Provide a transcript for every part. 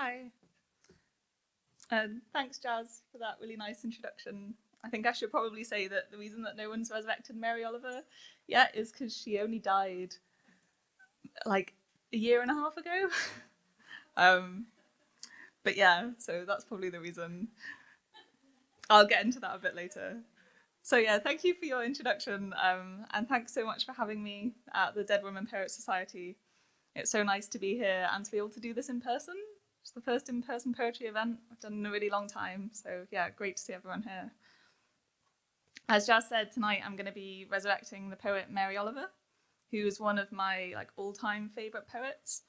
Hi. Thanks, Jazz, for that really nice introduction. I think I should probably say that the reason that no one's resurrected Mary Oliver yet is because she only died like a year and a half ago. um, but yeah, so that's probably the reason. I'll get into that a bit later. So yeah, thank you for your introduction, and thanks so much for having me at the Dead Women Poets Society. It's so nice to be here and to be able to do this in person. It's the first in-person poetry event I've done in a really long time, so yeah, great to see everyone here. As Jazz said, tonight I'm going to be resurrecting the poet Mary Oliver, who is one of my all-time favourite poets,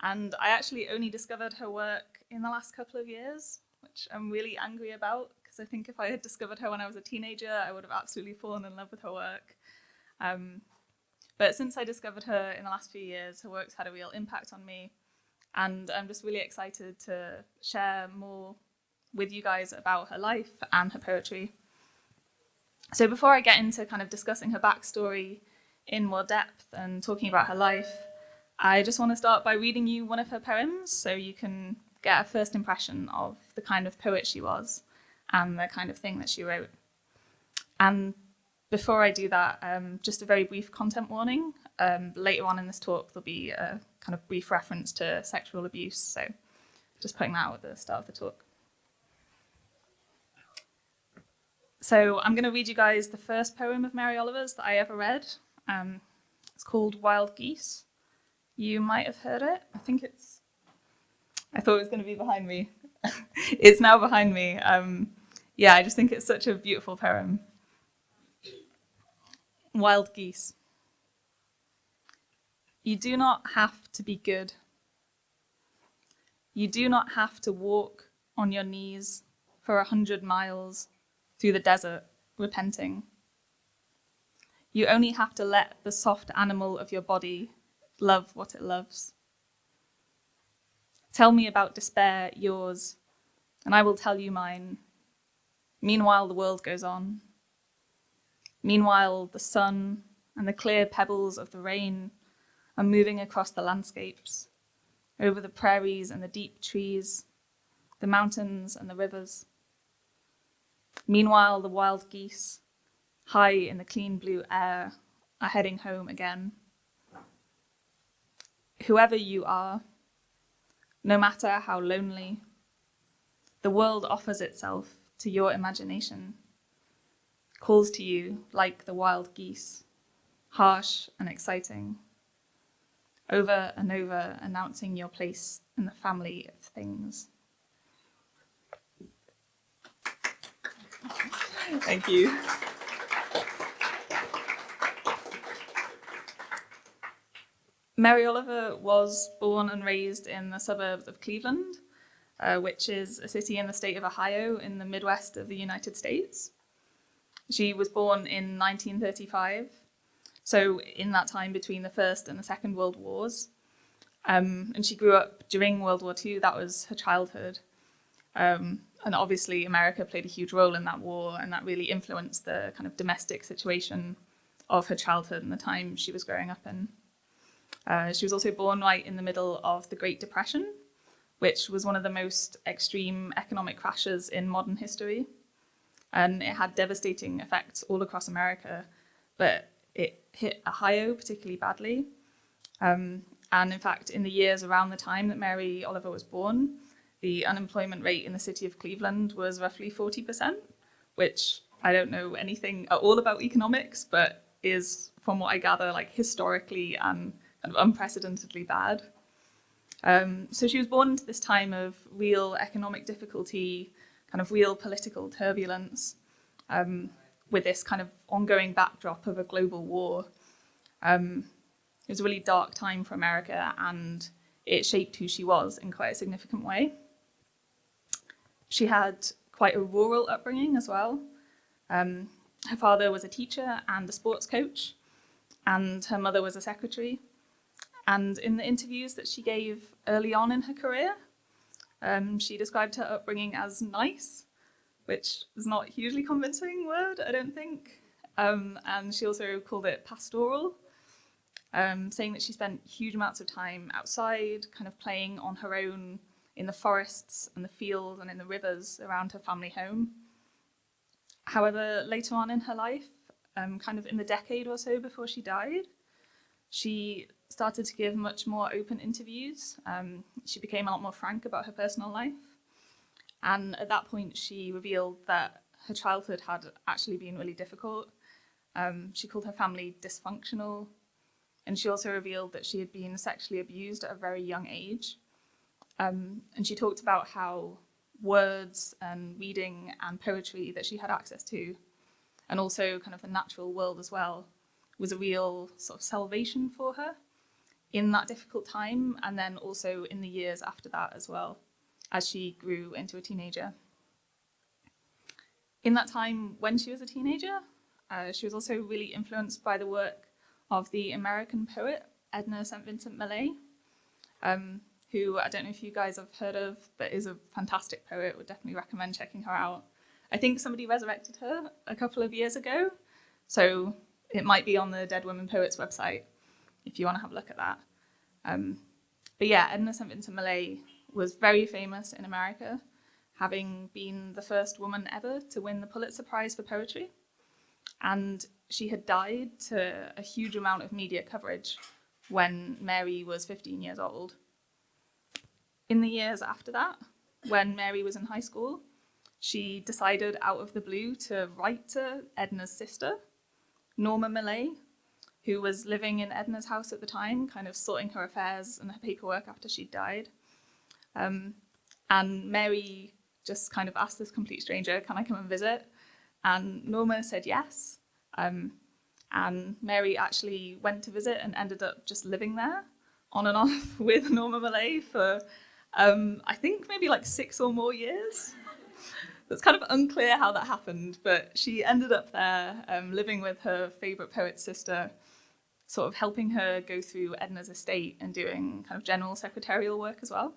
and I actually only discovered her work in the last couple of years, which I'm really angry about, because I think if I had discovered her when I was a teenager, I would have absolutely fallen in love with her work. But since I discovered her in the last few years, her work's had a real impact on me, and I'm just really excited to share more with you guys about her life and her poetry. So before I get into kind of discussing her backstory in more depth and talking about her life, I just want to start by reading you one of her poems so you can get a first impression of the kind of poet she was and the kind of thing that she wrote. And before I do that, just a very brief content warning. Later on in this talk, there'll be a kind of brief reference to sexual abuse, so just putting that out at the start of the talk. So I'm going to read you guys the first poem of Mary Oliver's that I ever read. It's called Wild Geese. You might have heard it. I thought it was going to be behind me. It's now behind me. Yeah, I just think it's such a beautiful poem. Wild Geese. You do not have to be good. You do not have to walk on your knees for 100 miles through the desert, repenting. You only have to let the soft animal of your body love what it loves. Tell me about despair, yours, and I will tell you mine. Meanwhile, the world goes on. Meanwhile, the sun and the clear pebbles of the rain are moving across the landscapes, over the prairies and the deep trees, the mountains and the rivers. Meanwhile, the wild geese, high in the clean blue air, are heading home again. Whoever you are, no matter how lonely, the world offers itself to your imagination, calls to you like the wild geese, harsh and exciting, over and over announcing your place in the family of things. Thank you. Mary Oliver was born and raised in the suburbs of Cleveland, which is a city in the state of Ohio in the Midwest of the United States. She was born in 1935, so in that time between the First and the Second World Wars. And she grew up during World War II. That was her childhood. And obviously America played a huge role in that war, and that really influenced the kind of domestic situation of her childhood and the time she was growing up in. She was also born right in the middle of the Great Depression, which was one of the most extreme economic crashes in modern history. And it had devastating effects all across America, but it hit Ohio particularly badly. And in fact, in the years around the time that Mary Oliver was born, the unemployment rate in the city of Cleveland was roughly 40%, which I don't know anything at all about economics, but is, from what I gather, historically and kind of unprecedentedly bad. So she was born into this time of real economic difficulty, kind of real political turbulence, with this kind of ongoing backdrop of a global war. It was a really dark time for America, and it shaped who she was in quite a significant way. She had quite a rural upbringing as well. Her father was a teacher and a sports coach, and her mother was a secretary. And in the interviews that she gave early on in her career, she described her upbringing as nice, which is not a hugely convincing word, I don't think. And she also called it pastoral, saying that she spent huge amounts of time outside, kind of playing on her own in the forests and the fields and in the rivers around her family home. However, later on in her life, kind of in the decade or so before she died, she started to give much more open interviews. She became a lot more frank about her personal life. And at that point, she revealed that her childhood had actually been really difficult. She called her family dysfunctional. And she also revealed that she had been sexually abused at a very young age. And she talked about how words and reading and poetry that she had access to, and also kind of the natural world as well, was a real sort of salvation for her in that difficult time, and then also in the years after that as well, as she grew into a teenager. In that time, when she was a teenager, she was also really influenced by the work of the American poet Edna St. Vincent Millay, who I don't know if you guys have heard of, but is a fantastic poet. Would definitely recommend checking her out. I think somebody resurrected her a couple of years ago, so it might be on the Dead Women Poets website if you want to have a look at that. But yeah, Edna St. Vincent Millay was very famous in America, having been the first woman ever to win the Pulitzer Prize for poetry. And she had died to a huge amount of media coverage when Mary was 15 years old. In the years after that, when Mary was in high school, she decided out of the blue to write to Edna's sister, Norma Millay, who was living in Edna's house at the time, kind of sorting her affairs and her paperwork after she'd died. And Mary just kind of asked this complete stranger, "Can I come and visit?" And Norma said yes. And Mary actually went to visit and ended up just living there on and off with Norma Millay for, I think maybe like 6 or more years. It's kind of unclear how that happened, but she ended up there living with her favourite poet's sister, sort of helping her go through Edna's estate and doing kind of general secretarial work as well.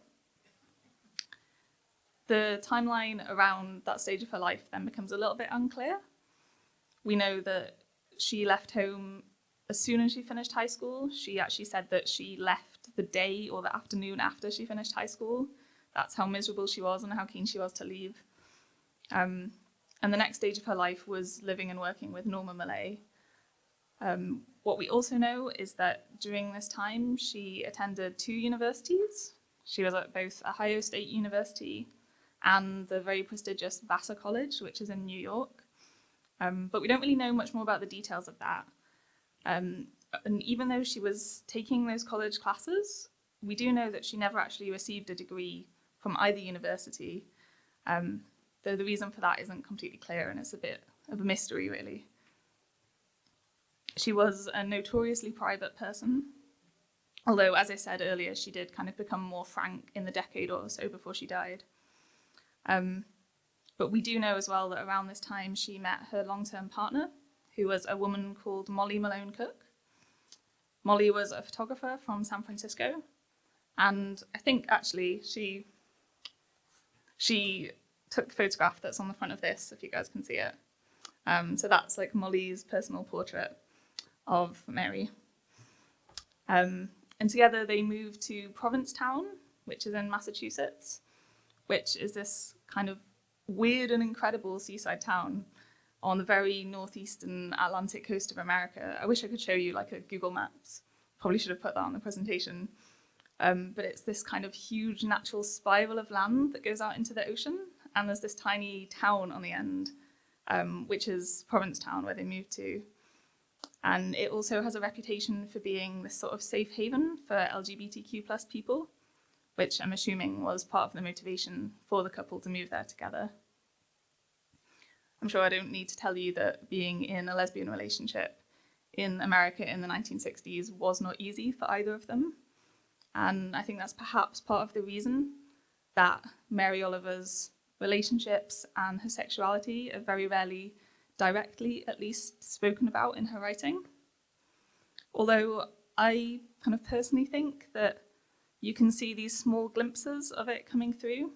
The timeline around that stage of her life then becomes a little bit unclear. We know that she left home as soon as she finished high school. She actually said that she left the day or the afternoon after she finished high school. That's how miserable she was and how keen she was to leave. And the next stage of her life was living and working with Norma Millay. What we also know is that during this time, she attended 2 universities. She was at both Ohio State University and the very prestigious Vassar College, which is in New York. But we don't really know much more about the details of that. And even though she was taking those college classes, we do know that she never actually received a degree from either university, though the reason for that isn't completely clear, and it's a bit of a mystery, really. She was a notoriously private person, although, as I said earlier, she did kind of become more frank in the decade or so before she died. But we do know as well that around this time she met her long-term partner, who was a woman called Molly Malone Cook. Molly was a photographer from San Francisco, and I think actually she took the photograph that's on the front of this, if you guys can see it. So that's like Molly's personal portrait of Mary. And together they moved to Provincetown, which is in Massachusetts, which is this kind of weird and incredible seaside town on the very northeastern Atlantic coast of America. I wish I could show you like a Google Maps. Probably should have put that on the presentation. But it's this kind of huge natural spiral of land that goes out into the ocean, and there's this tiny town on the end, which is Provincetown, where they moved to. And it also has a reputation for being this sort of safe haven for LGBTQ plus people, which I'm assuming was part of the motivation for the couple to move there together. I'm sure I don't need to tell you that being in a lesbian relationship in America in the 1960s was not easy for either of them. And I think that's perhaps part of the reason that Mary Oliver's relationships and her sexuality are very rarely directly, at least, spoken about in her writing. Although I kind of personally think that you can see these small glimpses of it coming through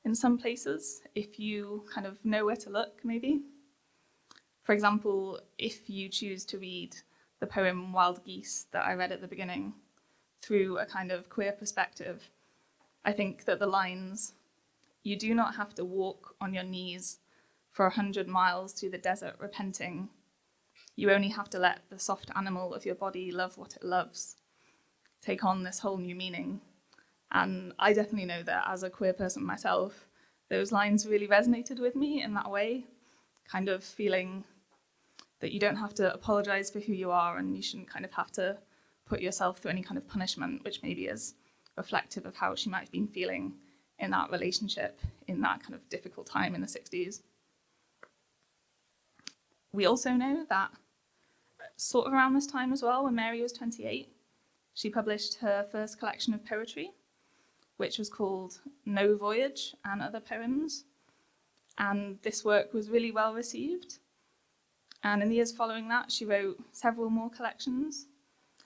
in some places if you kind of know where to look, maybe. For example, if you choose to read the poem Wild Geese that I read at the beginning through a kind of queer perspective, I think that the lines, "You do not have to walk on your knees for 100 miles through the desert repenting. You only have to let the soft animal of your body love what it loves," take on this whole new meaning. And I definitely know that as a queer person myself, those lines really resonated with me in that way, kind of feeling that you don't have to apologize for who you are and you shouldn't kind of have to put yourself through any kind of punishment, which maybe is reflective of how she might have been feeling in that relationship in that kind of difficult time in the 60s. We also know that sort of around this time as well, when Mary was 28, she published her first collection of poetry, which was called No Voyage and Other Poems. And this work was really well received. And in the years following that, she wrote several more collections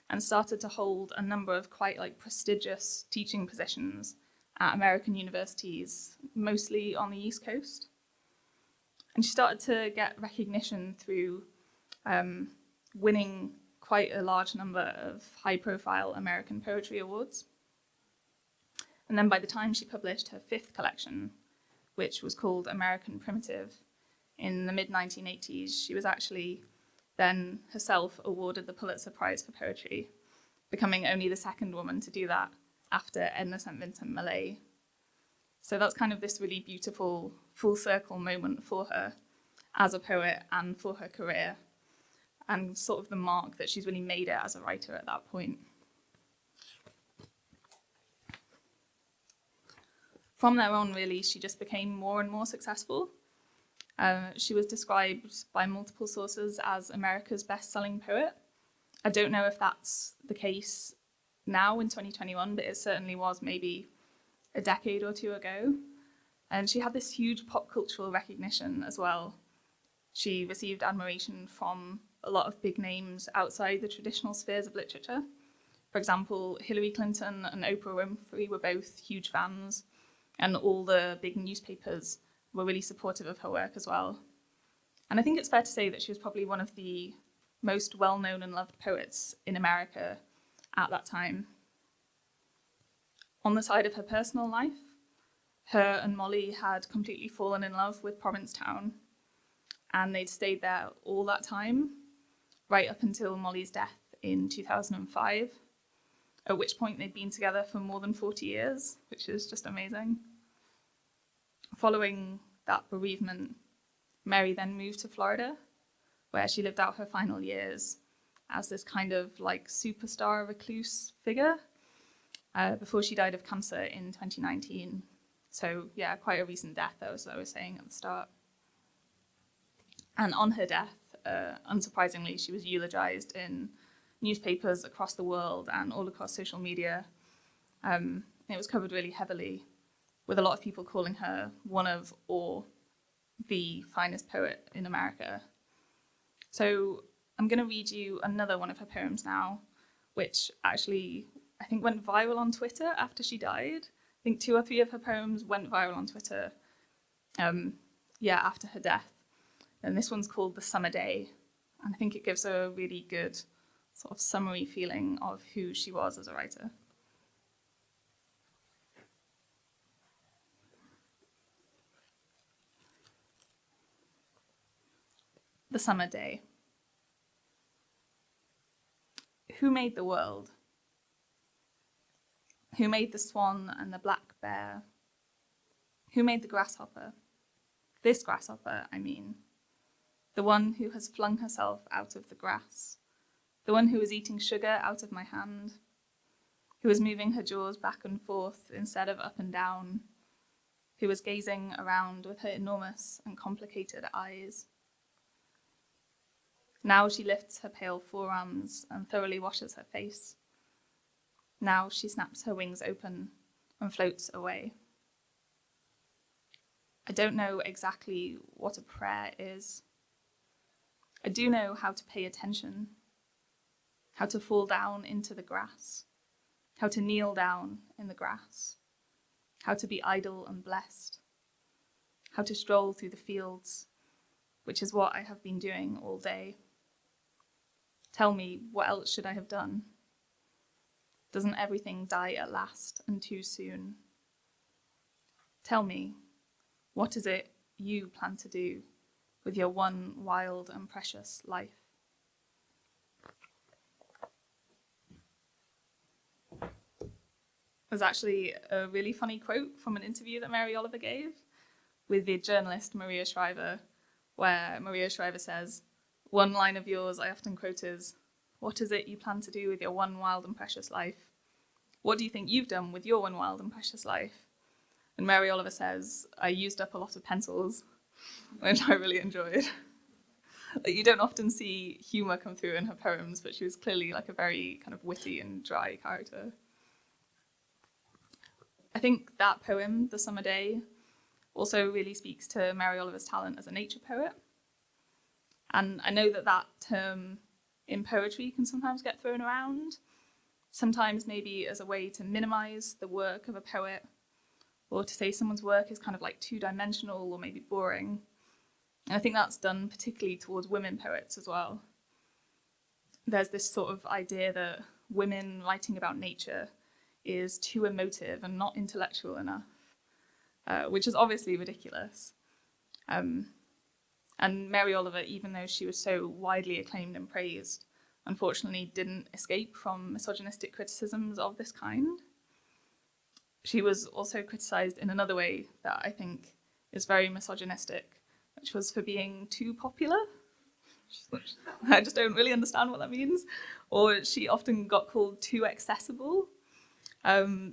and started to hold a number of quite prestigious teaching positions at American universities, mostly on the East Coast. And she started to get recognition through winning quite a large number of high-profile American poetry awards. And then by the time she published her fifth collection, which was called American Primitive, in the mid-1980s, she was actually then herself awarded the Pulitzer Prize for Poetry, becoming only the second woman to do that after Edna St. Vincent Millay. So that's kind of this really beautiful full circle moment for her as a poet and for her career, and sort of the mark that she's really made it as a writer at that point. From there on, really, she just became more and more successful. She was described by multiple sources as America's best-selling poet. I don't know if that's the case now in 2021, but it certainly was maybe a decade or two ago. And she had this huge pop cultural recognition as well. She received admiration from a lot of big names outside the traditional spheres of literature. For example, Hillary Clinton and Oprah Winfrey were both huge fans, and all the big newspapers were really supportive of her work as well. And I think it's fair to say that she was probably one of the most well-known and loved poets in America at that time. On the side of her personal life, her and Molly had completely fallen in love with Provincetown, and they'd stayed there all that time, right up until Molly's death in 2005, at which point they'd been together for more than 40 years, which is just amazing. Following that bereavement, Mary then moved to Florida, where she lived out her final years as this kind of superstar recluse figure before she died of cancer in 2019. So yeah, quite a recent death, as I was saying at the start. And on her death, unsurprisingly, she was eulogized in newspapers across the world and all across social media. It was covered really heavily, with a lot of people calling her one of, or the finest poet in America. So I'm going to read you another one of her poems now, which actually I think went viral on Twitter after she died. I think 2 or 3 of her poems went viral on Twitter, after her death. And this one's called The Summer Day, and I think it gives a really good sort of summary feeling of who she was as a writer. The Summer Day. Who made the world? Who made the swan and the black bear? Who made the grasshopper? This grasshopper, I mean. The one who has flung herself out of the grass. The one who is eating sugar out of my hand. Who is moving her jaws back and forth instead of up and down. Who is gazing around with her enormous and complicated eyes. Now she lifts her pale forearms and thoroughly washes her face. Now she snaps her wings open and floats away. I don't know exactly what a prayer is. I do know how to pay attention, how to fall down into the grass, how to kneel down in the grass, how to be idle and blessed, how to stroll through the fields, which is what I have been doing all day. Tell me, what else should I have done? Doesn't everything die at last and too soon? Tell me, what is it you plan to do with your one wild and precious life? There's actually a really funny quote from an interview that Mary Oliver gave with the journalist Maria Shriver, where Maria Shriver says, "One line of yours I often quote is, 'What is it you plan to do with your one wild and precious life? What do you think you've done with your one wild and precious life?' And Mary Oliver says, 'I used up a lot of pencils,' which I really enjoyed. You don't often see humour come through in her poems, but she was clearly like a very kind of witty and dry character. I think that poem, The Summer Day, also really speaks to Mary Oliver's talent as a nature poet. And I know that that term in poetry can sometimes get thrown around, sometimes maybe as a way to minimise the work of a poet, or to say someone's work is kind of like two-dimensional or maybe boring. And I think that's done particularly towards women poets as well. There's this sort of idea that women writing about nature is too emotive and not intellectual enough, which is obviously ridiculous. And Mary Oliver, even though she was so widely acclaimed and praised, unfortunately didn't escape from misogynistic criticisms of this kind. She was also criticised in another way that I think is very misogynistic, which was for being too popular. I just don't really understand what that means. Or she often got called too accessible,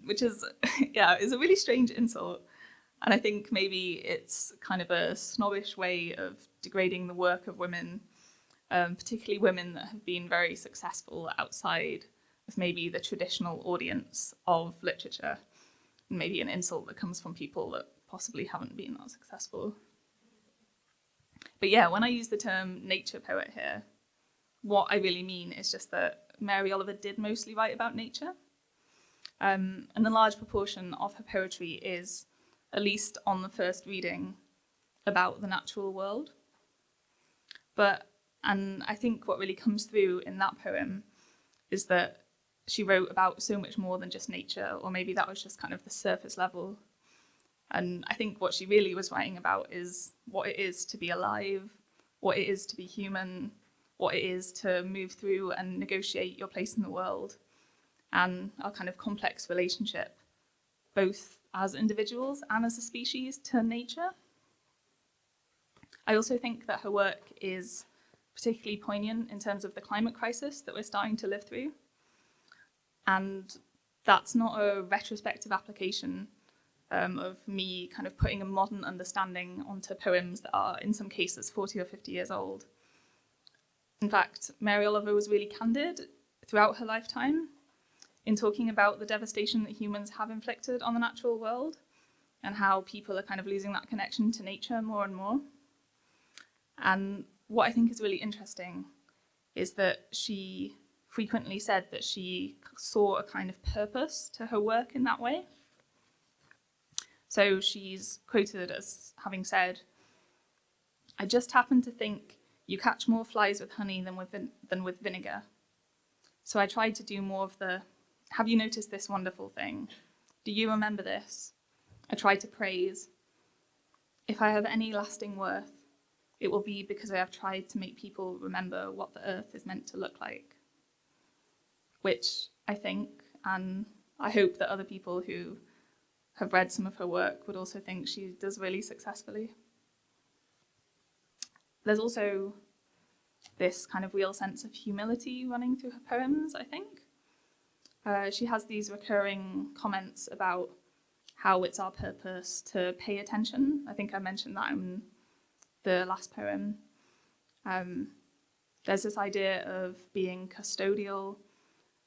which is, is a really strange insult. And I think maybe it's kind of a snobbish way of degrading the work of women, particularly women that have been very successful outside of maybe the traditional audience of literature. And maybe an insult that comes from people that possibly haven't been that successful. But yeah, when I use the term nature poet here, what I really mean is just that Mary Oliver did mostly write about nature. And a large proportion of her poetry is, at least on the first reading, about the natural world. And I think what really comes through in that poem is that she wrote about so much more than just nature, or maybe that was just kind of the surface level. And I think what she really was writing about is what it is to be alive, what it is to be human, what it is to move through and negotiate your place in the world, and our kind of complex relationship, both as individuals and as a species, to nature. I also think that her work is particularly poignant in terms of the climate crisis that we're starting to live through. And that's not a retrospective application of me kind of putting a modern understanding onto poems that are, in some cases, 40 or 50 years old. In fact, Mary Oliver was really candid throughout her lifetime in talking about the devastation that humans have inflicted on the natural world and how people are kind of losing that connection to nature more and more. And what I think is really interesting is that she frequently said that she saw a kind of purpose to her work in that way. So she's quoted as having said, "I just happen to think you catch more flies with honey than with vinegar. So I tried to do more of the, have you noticed this wonderful thing? Do you remember this? I tried to praise. If I have any lasting worth, it will be because I have tried to make people remember what the earth is meant to look like." Which I think, and I hope that other people who have read some of her work would also think she does really successfully. There's also this kind of real sense of humility running through her poems, I think. She has these recurring comments about how it's our purpose to pay attention. I think I mentioned that in the last poem. There's this idea of being custodial,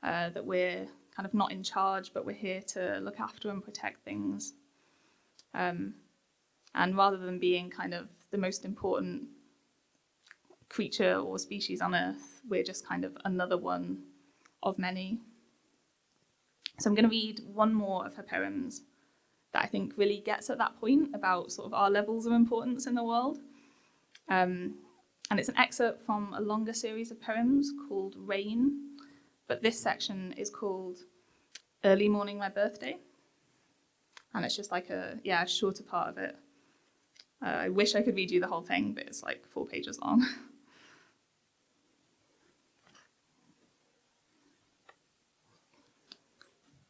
that we're kind of not in charge, but we're here to look after and protect things. And rather than being kind of the most important creature or species on Earth, we're just kind of another one of many. So I'm going to read one more of her poems that I think really gets at that point about sort of our levels of importance in the world. And it's an excerpt from a longer series of poems called Rain, but this section is called Early Morning My Birthday. And it's just like a shorter part of it. I wish I could read you the whole thing, but it's like 4 pages long.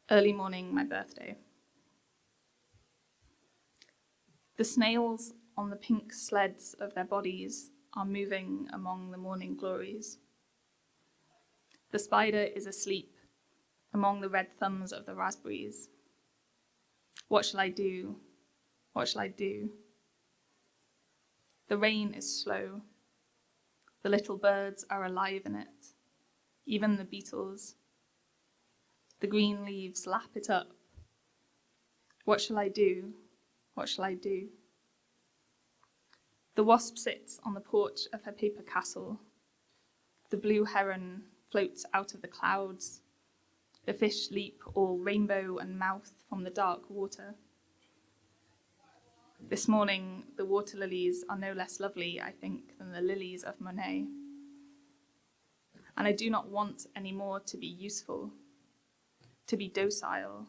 Early morning, my birthday. The snails on the pink sleds of their bodies are moving among the morning glories. The spider is asleep among the red thumbs of the raspberries. What shall I do? What shall I do? The rain is slow. The little birds are alive in it, even the beetles. The green leaves lap it up. What shall I do? What shall I do? The wasp sits on the porch of her paper castle. The blue heron floats out of the clouds. The fish leap all rainbow and mouth from the dark water. This morning, the water lilies are no less lovely, I think, than the lilies of Monet. And I do not want any more to be useful, to be docile,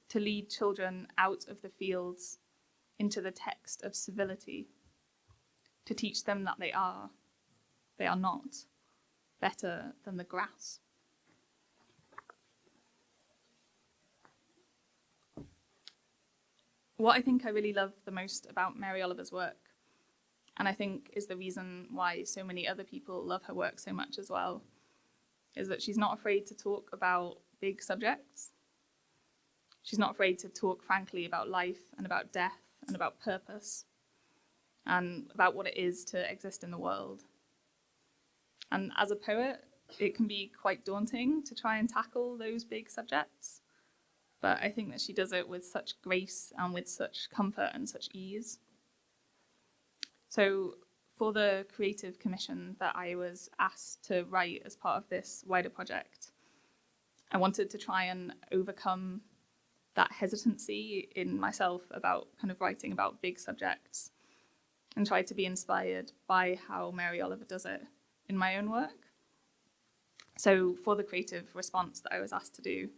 to lead children out of the fields into the text of civility, to teach them that they are not, better than the grass. What I think I really love the most about Mary Oliver's work, and I think is the reason why so many other people love her work so much as well, is that she's not afraid to talk about big subjects. She's not afraid to talk frankly about life and about death and about purpose and about what it is to exist in the world. And as a poet, it can be quite daunting to try and tackle those big subjects. But I think that she does it with such grace and with such comfort and such ease. So for the creative commission that I was asked to write as part of this wider project, I wanted to try and overcome that hesitancy in myself about kind of writing about big subjects and try to be inspired by how Mary Oliver does it in my own work. So for the creative response that I was asked to do,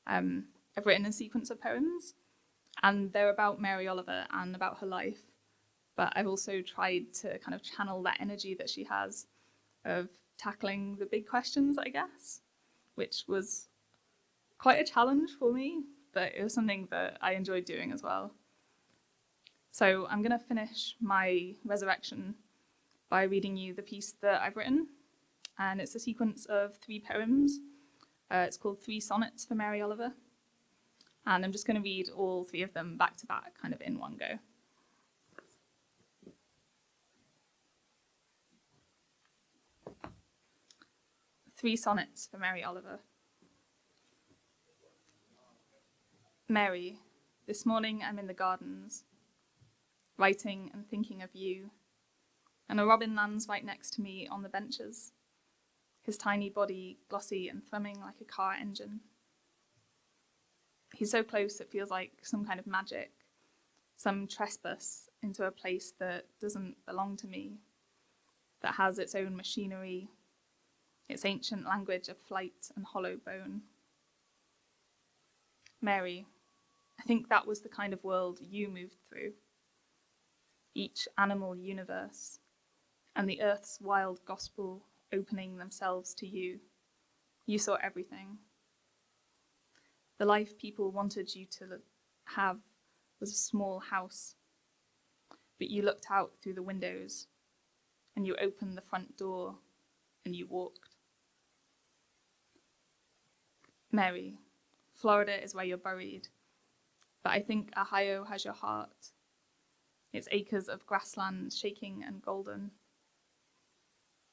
I've written a sequence of poems, and they're about Mary Oliver and about her life, but I've also tried to kind of channel that energy that she has of tackling the big questions, I guess, which was quite a challenge for me, but it was something that I enjoyed doing as well. So I'm going to finish my resurrection by reading you the piece that I've written, and it's a sequence of 3 poems. It's called 3 Sonnets for Mary Oliver. And I'm just going to read all 3 of them back to back, kind of in one go. Three Sonnets for Mary Oliver. Mary, this morning I'm in the gardens, writing and thinking of you, and a robin lands right next to me on the benches, his tiny body glossy and thrumming like a car engine. He's so close it feels like some kind of magic, some trespass into a place that doesn't belong to me, that has its own machinery, its ancient language of flight and hollow bone. Mary, I think that was the kind of world you moved through. Each animal universe and the earth's wild gospel opening themselves to you. You saw everything. The life people wanted you to have was a small house, but you looked out through the windows and you opened the front door and you walked. Mary, Florida is where you're buried, but I think Ohio has your heart, its acres of grassland shaking and golden.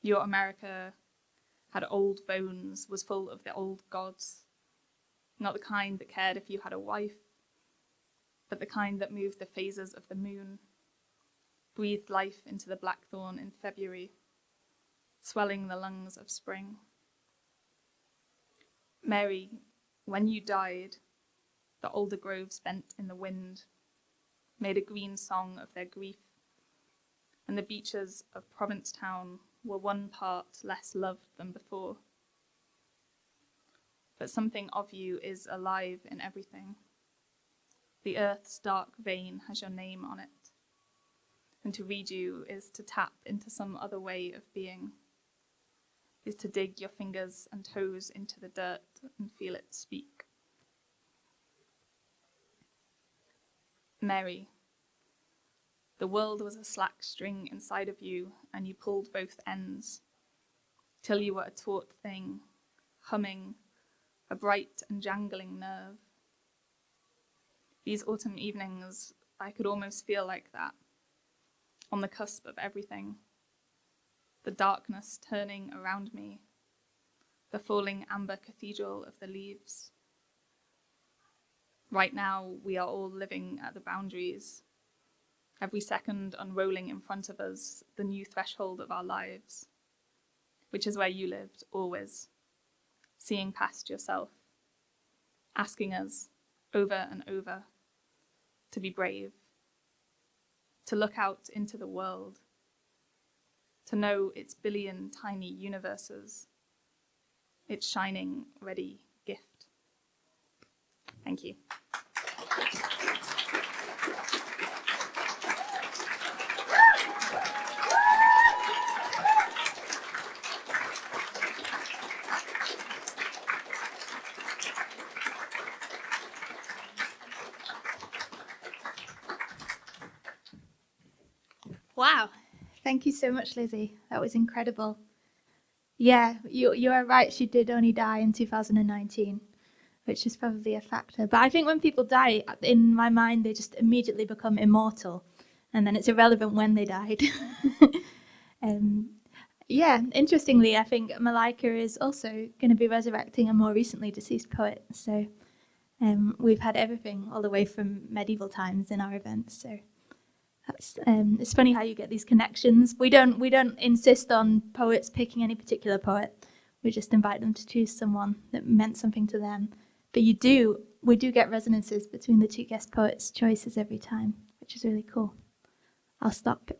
Your America had old bones, was full of the old gods, not the kind that cared if you had a wife, but the kind that moved the phases of the moon, breathed life into the blackthorn in February, swelling the lungs of spring. Mary, when you died, the older groves bent in the wind, made a green song of their grief, and the beaches of Provincetown were 1 part less loved than before. But something of you is alive in everything. The earth's dark vein has your name on it. And to read you is to tap into some other way of being, is to dig your fingers and toes into the dirt and feel it speak. Mary, the world was a slack string inside of you, and you pulled both ends, till you were a taut thing, humming, a bright and jangling nerve. These autumn evenings, I could almost feel like that, on the cusp of everything, the darkness turning around me, the falling amber cathedral of the leaves. Right now, we are all living at the boundaries, every second unrolling in front of us the new threshold of our lives, which is where you lived always, seeing past yourself, asking us over and over to be brave, to look out into the world, to know its billion tiny universes, its shining, ready gift. Thank you. Wow. Thank you so much, Lizzie. That was incredible. Yeah, you are right. She did only die in 2019, which is probably a factor. But I think when people die, in my mind, they just immediately become immortal. And then it's irrelevant when they died. Yeah, interestingly, I think Malika is also going to be resurrecting a more recently deceased poet. So we've had everything all the way from medieval times in our events. So that's, it's funny how you get these connections. We don't insist on poets picking any particular poet. We just invite them to choose someone that meant something to them. But we do get resonances between the two guest poets' choices every time, which is really cool. I'll stop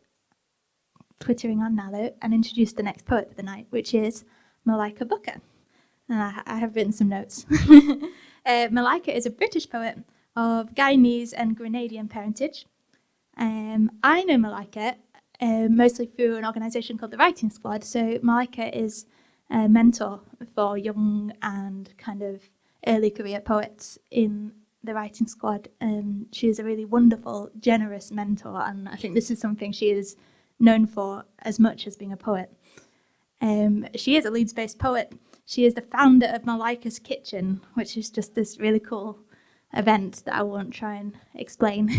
twittering on now though and introduce the next poet of the night, which is Malaika Booker. And I have written some notes. Malika is a British poet of Guyanese and Grenadian parentage. I know Malika mostly through an organisation called the Writing Squad. So Malika is a mentor for young and kind of early career poets in the Writing Squad. She is a really wonderful, generous mentor, and I think this is something she is known for as much as being a poet. She is a Leeds-based poet. She is the founder of Malika's Kitchen, which is just this really cool event that I won't try and explain,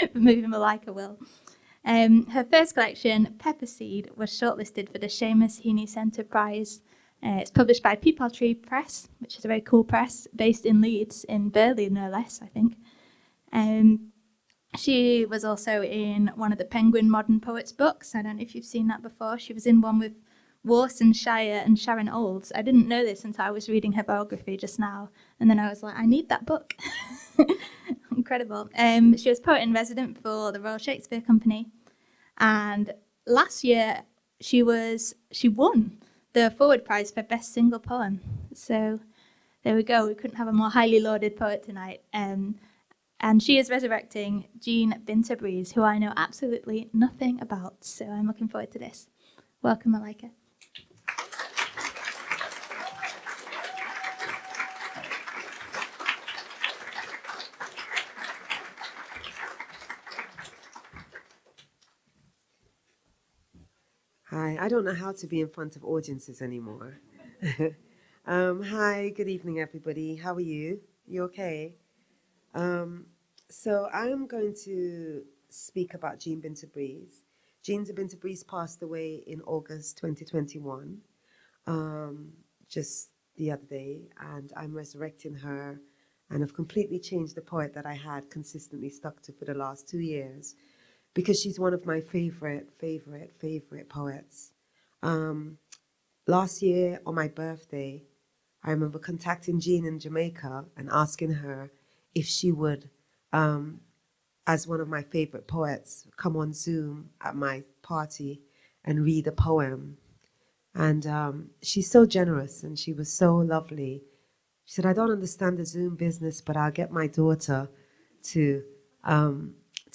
but maybe Malika will. Her first collection, Pepper Seed, was shortlisted for the Seamus Heaney Centre Prize. It's published by Peepal Tree Press, which is a very cool press based in Leeds, in Burley no less, I think. She was also in one of the Penguin Modern Poets books. I don't know if you've seen that before. She was in one with Warson Shire and Sharon Olds. I didn't know this until I was reading her biography just now. And then I was like, I need that book. Incredible. She was poet in resident for the Royal Shakespeare Company. And last year, she won the Forward Prize for Best Single Poem. So there we go. We couldn't have a more highly lauded poet tonight. And she is resurrecting Jean Binta Breeze, who I know absolutely nothing about. So I'm looking forward to this. Welcome, Malika. Hi, I don't know how to be in front of audiences anymore. Hi, good evening, everybody. How are you? You okay? So I'm going to speak about Jean Binta Breeze. Jean Binta Breeze passed away in August 2021, just the other day, and I'm resurrecting her, and I've completely changed the poet that I had consistently stuck to for the last 2 years, because she's one of my favorite poets. Last year on my birthday, I remember contacting Jean in Jamaica and asking her if she would, as one of my favorite poets, come on Zoom at my party and read a poem. And she's so generous and she was so lovely. She said, I don't understand the Zoom business, but I'll get my daughter to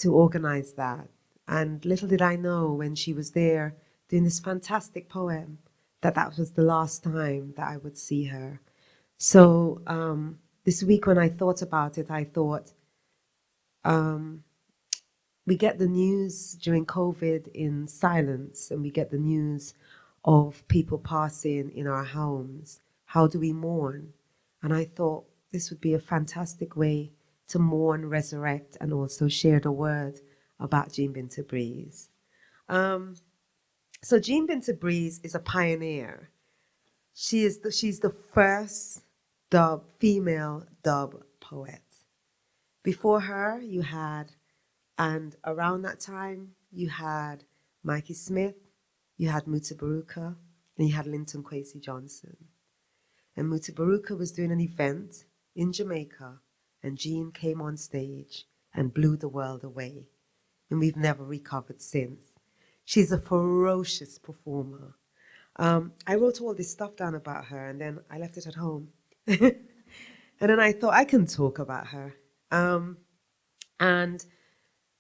organize that. And little did I know when she was there doing this fantastic poem that was the last time that I would see her. So this week when I thought about it, I thought we get the news during COVID in silence, and we get the news of people passing in our homes. How do we mourn? And I thought this would be a fantastic way to mourn, resurrect, and also share the word about Jean Binta Breeze. So Jean Binta Breeze is a pioneer. She's the first female dub poet. Before her, you had, and around that time, you had Mikey Smith, you had Mutabaruka, and you had Linton Kwesi Johnson. And Mutabaruka was doing an event in Jamaica, and Jean came on stage and blew the world away. And we've never recovered since. She's a ferocious performer. I wrote all this stuff down about her, and then I left it at home. And then I thought I can talk about her. And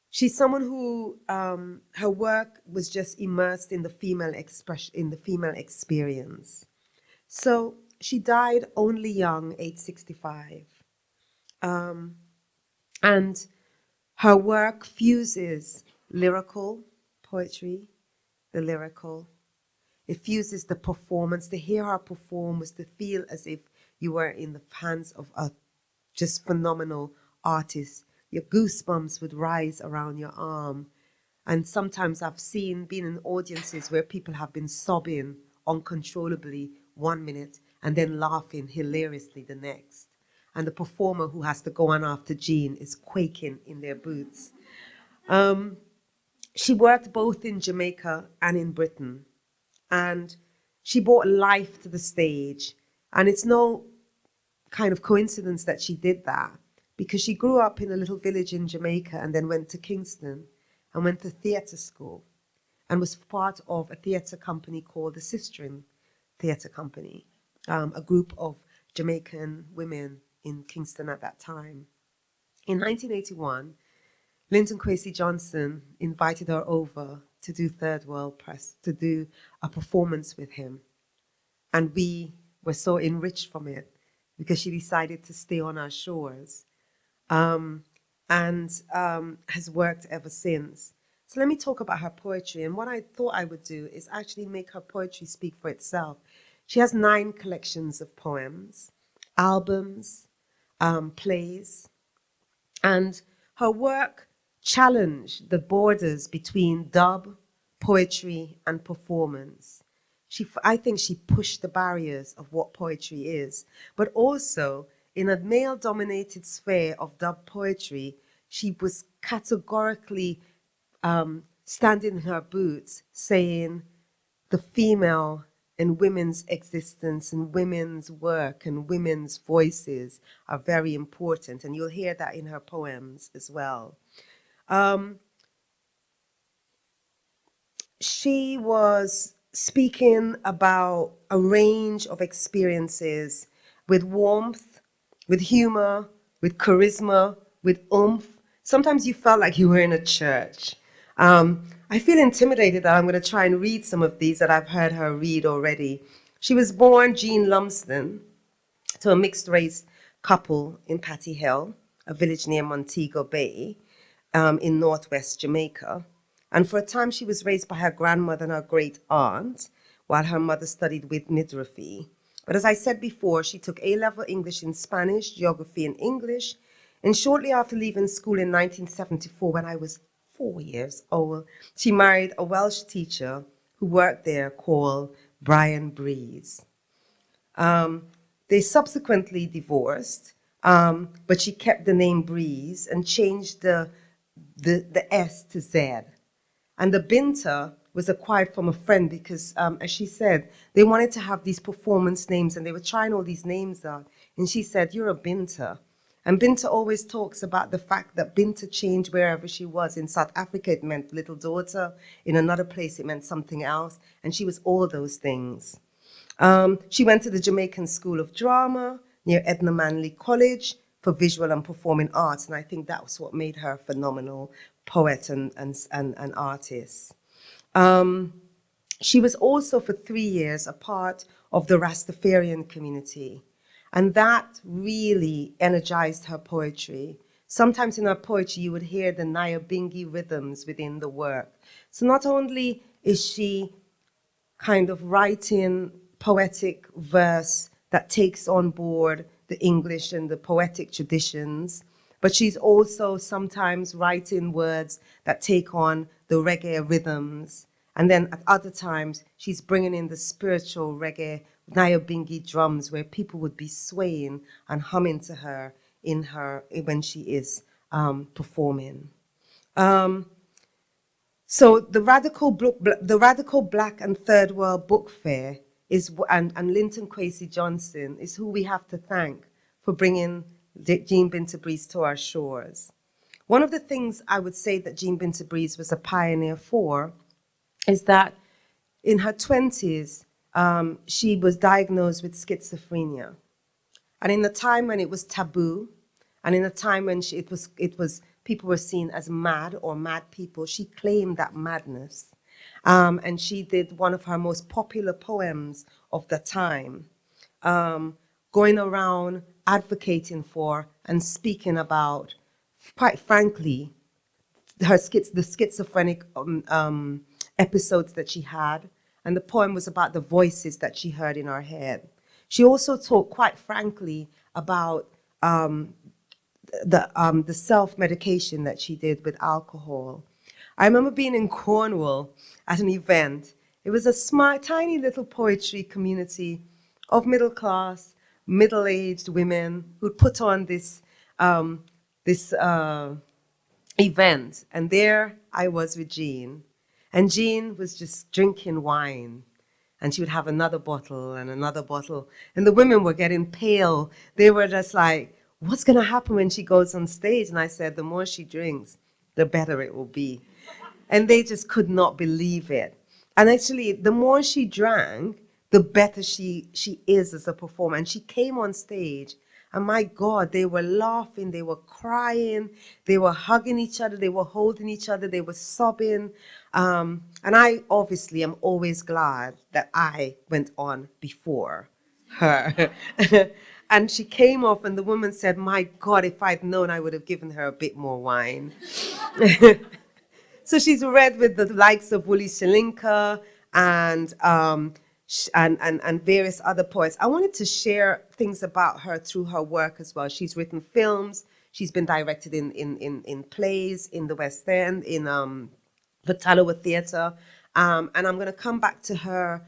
she's someone who her work was just immersed in the female expression, in the female experience. So she died only young, age 65. And her work fuses lyrical poetry, the lyrical. It fuses the performance. To hear her perform was to feel as if you were in the hands of a just phenomenal artist. Your goosebumps would rise around your arm. And sometimes I've been in audiences where people have been sobbing uncontrollably 1 minute and then laughing hilariously the next. And the performer who has to go on after Jean is quaking in their boots. She worked both in Jamaica and in Britain. And she brought life to the stage. And it's no kind of coincidence that she did that, because she grew up in a little village in Jamaica and then went to Kingston and went to theatre school and was part of a theatre company called the Sistering Theatre Company, a group of Jamaican women in Kingston at that time. In 1981, Linton Kwesi Johnson invited her over to do Third World Press, to do a performance with him. And we were so enriched from it because she decided to stay on our shores and has worked ever since. So let me talk about her poetry. And what I thought I would do is actually make her poetry speak for itself. She has 9 collections of poems, albums, plays, and her work challenged the borders between dub, poetry, and performance. I think she pushed the barriers of what poetry is, but also in a male-dominated sphere of dub poetry, she was categorically standing in her boots, saying the female and women's existence and women's work and women's voices are very important, and you'll hear that in her poems as well. She was speaking about a range of experiences with warmth, with humor, with charisma, with oomph. Sometimes you felt like you were in a church. I feel intimidated that I'm going to try and read some of these that I've heard her read already. She was born Jean Lumsden to a mixed-race couple in Patty Hill, a village near Montego Bay, in northwest Jamaica. And for a time, she was raised by her grandmother and her great aunt, while her mother studied with midwifery. But as I said before, she took A-level English in Spanish, geography, and English. And shortly after leaving school in 1974, when I was 4 years old, she married a Welsh teacher who worked there called Brian Breeze. They subsequently divorced, but she kept the name Breeze and changed the S to Z. And the Binta was acquired from a friend because, as she said, they wanted to have these performance names and they were trying all these names out. And she said, "You're a Binta." And Binta always talks about the fact that Binta changed wherever she was. In South Africa, it meant little daughter. In another place, it meant something else. And she was all those things. She went to the Jamaican School of Drama near Edna Manley College for visual and performing arts, and I think that was what made her a phenomenal poet and artist. She was also for 3 years a part of the Rastafarian community, and that really energized her poetry. Sometimes in her poetry, you would hear the Nyabingi rhythms within the work. So not only is she kind of writing poetic verse that takes on board the English and the poetic traditions, but she's also sometimes writing words that take on the reggae rhythms. And then at other times, she's bringing in the spiritual reggae Nyabingi drums where people would be swaying and humming to her when she is performing. So the Radical Black and Third World Book Fair and Linton Kwesi Johnson is who we have to thank for bringing Jean Binta Breeze to our shores. One of the things I would say that Jean Binta Breeze was a pioneer for is that in her 20s, she was diagnosed with schizophrenia. And in a time when it was taboo, and in a time when people were seen as mad or mad people, she claimed that madness. And she did one of her most popular poems of the time, going around advocating for and speaking about, quite frankly, the schizophrenic episodes that she had. And the poem was about the voices that she heard in her head. She also talked, quite frankly, about the self-medication that she did with alcohol. I remember being in Cornwall at an event. It was a small, tiny little poetry community of middle-class, middle-aged women who put on this event. And there I was with Jean. And Jean was just drinking wine. And she would have another bottle and another bottle. And the women were getting pale. They were just like, what's going to happen when she goes on stage? And I said, the more she drinks, the better it will be. And they just could not believe it. And actually, the more she drank, the better she is as a performer. And she came on stage, and my God, they were laughing, they were crying, they were hugging each other, they were holding each other, they were sobbing. And I obviously am always glad that I went on before her. And she came off, and the woman said, my God, if I'd known, I would have given her a bit more wine. So she's read with the likes of Wuli Shalinka and various other poets. I wanted to share things about her through her work as well. She's written films. She's been directed in plays in the West End, in the Tallowa Theatre. And I'm going to come back to her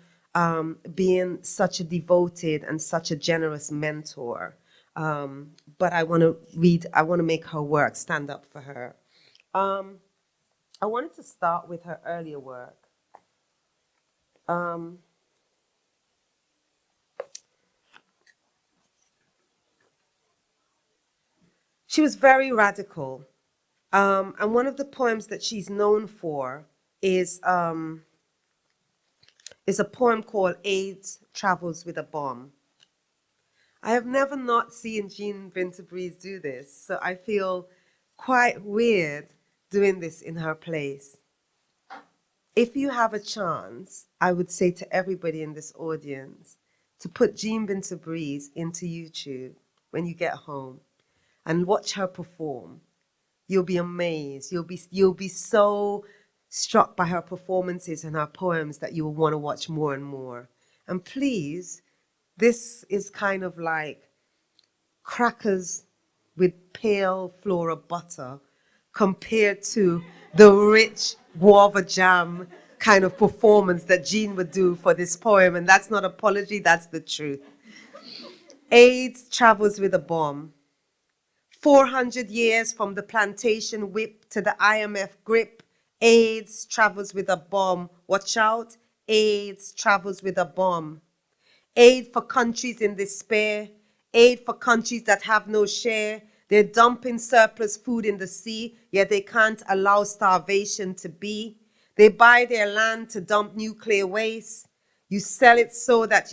being such a devoted and such a generous mentor. But I want to make her work stand up for her. I wanted to start with her earlier work. She was very radical. And one of the poems that she's known for is a poem called AIDS Travels with a Bomb. I have never not seen Jean Binta Breeze do this, so I feel quite weird doing this in her place. If you have a chance, I would say to everybody in this audience to put Jean Binta Breeze into YouTube when you get home and watch her perform. You'll be amazed. You'll be so struck by her performances and her poems that you will want to watch more and more. And please, this is kind of like crackers with pale flora butter compared to the rich guava jam kind of performance that Jean would do for this poem. And that's not apology, that's the truth. AIDS travels with a bomb. 400 years from the plantation whip to the IMF grip, AIDS travels with a bomb. Watch out, AIDS travels with a bomb. Aid for countries in despair, aid for countries that have no share. They're dumping surplus food in the sea, yet they can't allow starvation to be. They buy their land to dump nuclear waste. You sell it so that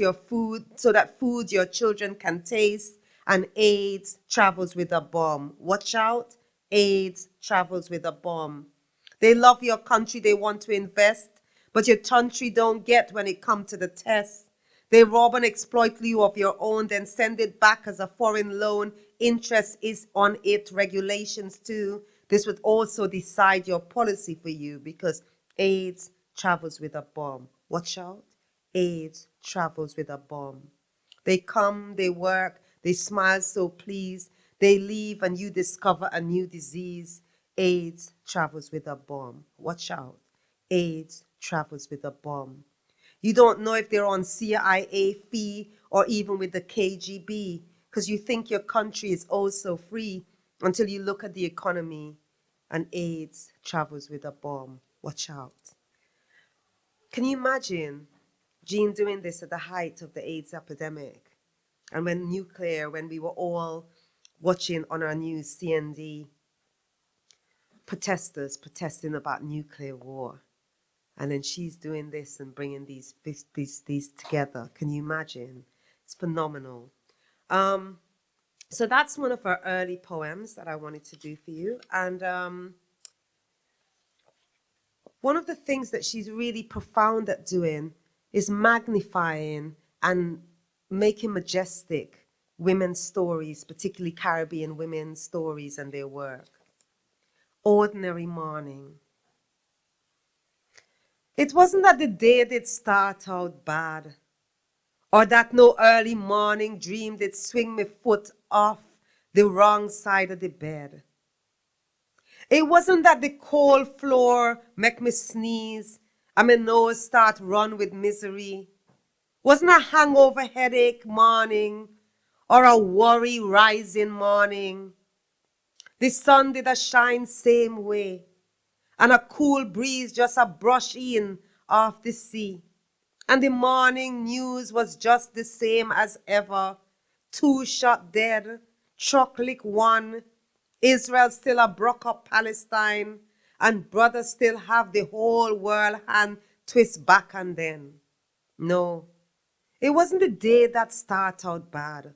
food your children can taste. and AIDS travels with a bomb. Watch out, AIDS travels with a bomb. They love your country, they want to invest, but your country don't get when it comes to the test. They rob and exploit you of your own, then send it back as a foreign loan. Interest is on it, regulations too. This would also decide your policy for you because AIDS travels with a bomb. Watch out, AIDS travels with a bomb. They come, they work, they smile so pleased. They leave and you discover a new disease. AIDS travels with a bomb. Watch out, AIDS travels with a bomb. You don't know if they're on CIA fee or even with the KGB because you think your country is oh so free until you look at the economy and AIDS travels with a bomb. Watch out. Can you imagine Jean doing this at the height of the AIDS epidemic? And when we were all watching on our news, CND, protesters protesting about nuclear war. And then she's doing this and bringing these together. Can you imagine? It's phenomenal. So that's one of her early poems that I wanted to do for you. And one of the things that she's really profound at doing is magnifying and making majestic women's stories, particularly Caribbean women's stories and their work. Ordinary morning. It wasn't that the day did start out bad, or that no early morning dream did swing me foot off the wrong side of the bed. It wasn't that the cold floor make me sneeze and my nose start run with misery. Wasn't a hangover headache morning or a worry rising morning. The sun did a shine same way, and a cool breeze just a brush in off the sea. And the morning news was just the same as ever. 2 shot dead, truck lick 1, Israel still a broke up Palestine, and brothers still have the whole world hand twist back and then. No, it wasn't the day that start out bad.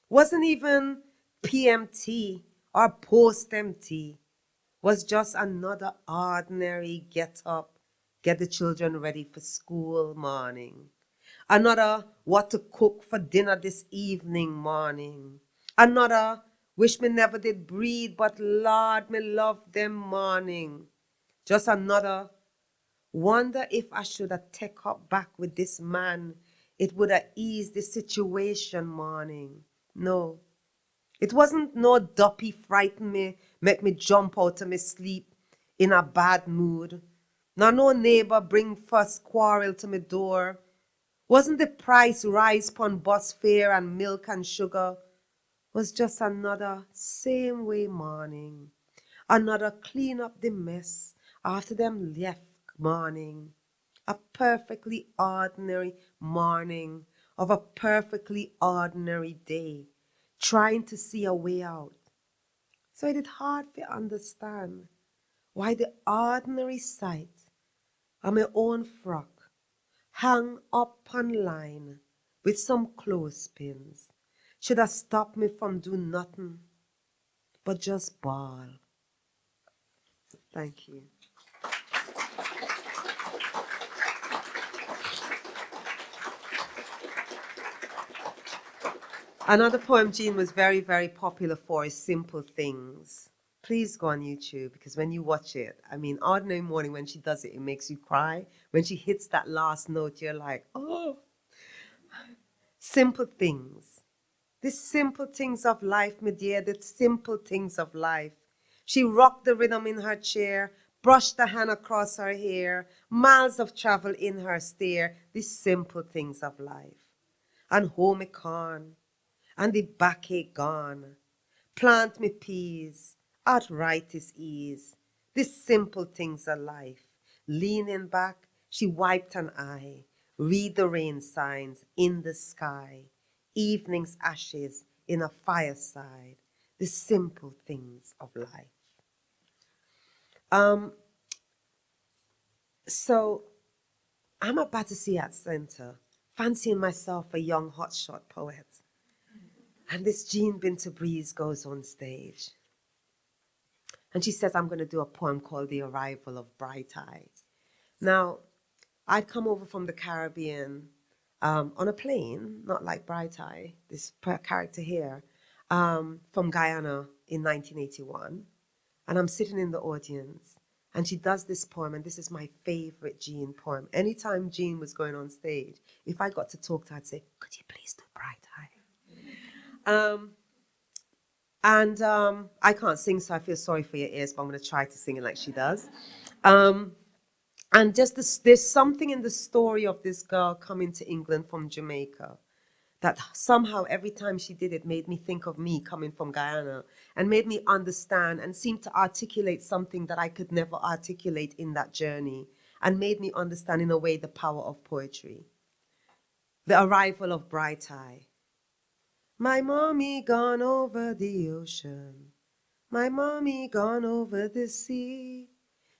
Wasn't even PMT or post-MT. Was just another ordinary get up, get the children ready for school morning. Another what to cook for dinner this evening morning. Another wish me never did breathe, but Lord, me love them morning. Just another wonder if I should have take up back with this man. It would have eased the situation morning. No. It wasn't no duppy frighten me, make me jump out of my sleep in a bad mood. Nor no neighbor bring first quarrel to my door. Wasn't the price rise pon bus fare and milk and sugar. Was just another same way morning. Another clean up the mess after them left morning. A perfectly ordinary morning of a perfectly ordinary day. Trying to see a way out. So it is hard to understand why the ordinary sight of my own frock hung up on line with some clothespins should have stopped me from doing nothing but just bawl. Thank you. Another poem Jean was very, very popular for is Simple Things. Please go on YouTube because when you watch it, I mean, Ordinary Morning, when she does it, it makes you cry. When she hits that last note, you're like, oh. Simple things. The simple things of life, my dear, the simple things of life. She rocked the rhythm in her chair, brushed a hand across her hair, miles of travel in her stare, the simple things of life. And home it corn. And the backache gone. Plant me peas, arthritis ease. The simple things of life. Leaning back, she wiped an eye. Read the rain signs in the sky. Evening's ashes in a fireside. The simple things of life. So I'm about to see at center, fancying myself a young hotshot poet. And this Jean Binta Breeze goes on stage. And she says, I'm going to do a poem called The Arrival of Bright Eyes. Now, I'd come over from the Caribbean on a plane, not like Bright Eye, this character here, from Guyana in 1981. And I'm sitting in the audience. And she does this poem, and this is my favorite Jean poem. Anytime Jean was going on stage, if I got to talk to her, I'd say, could you please do Bright Eye? I can't sing, so I feel sorry for your ears, but I'm going to try to sing it like she does. And just there's something in the story of this girl coming to England from Jamaica that somehow every time she did it made me think of me coming from Guyana and made me understand and seemed to articulate something that I could never articulate in that journey and made me understand in a way the power of poetry. The Arrival of Bright Eye. My mommy gone over the ocean. My mommy gone over the sea.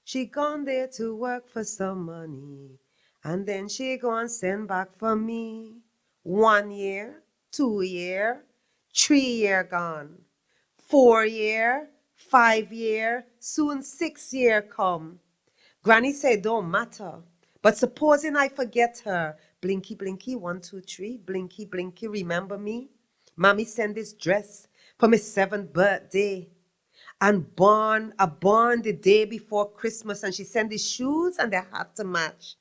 She gone there to work for some money. And then she go and send back for me. 1 year, 2 year, 3 year gone. 4 year, 5 year, soon 6 year come. Granny said, don't matter. But supposing I forget her, blinky, blinky, 1, 2, 3, blinky, blinky, remember me? Mommy sent this dress for my 7th birthday. And born the day before Christmas, and she sent the shoes and they had to match.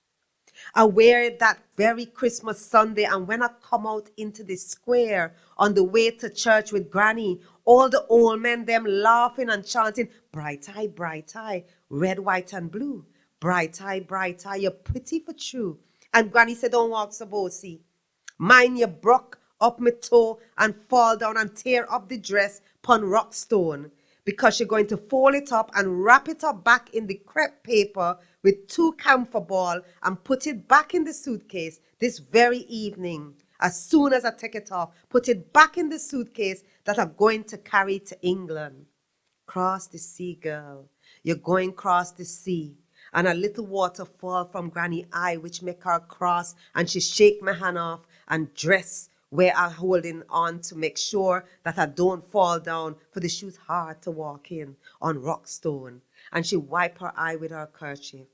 I wear it that very Christmas Sunday, and when I come out into the square on the way to church with Granny, all the old men, them laughing and chanting, bright eye, red, white, and blue. Bright eye, you're pretty for true. And Granny said, don't walk so bossy. Mind you broke up my toe and fall down and tear up the dress pon rock stone, because you're going to fold it up and wrap it up back in the crepe paper with 2 camphor ball and put it back in the suitcase this very evening. As soon as I take it off, put it back in the suitcase that I'm going to carry to England. Cross the sea, girl. You're going cross the sea. And a little water fall from Granny eye, which make her cross, and she shake my hand off and dress where I'm holding on to make sure that I don't fall down, for the shoe's hard to walk in on rock stone. And she wipe her eye with her kerchief.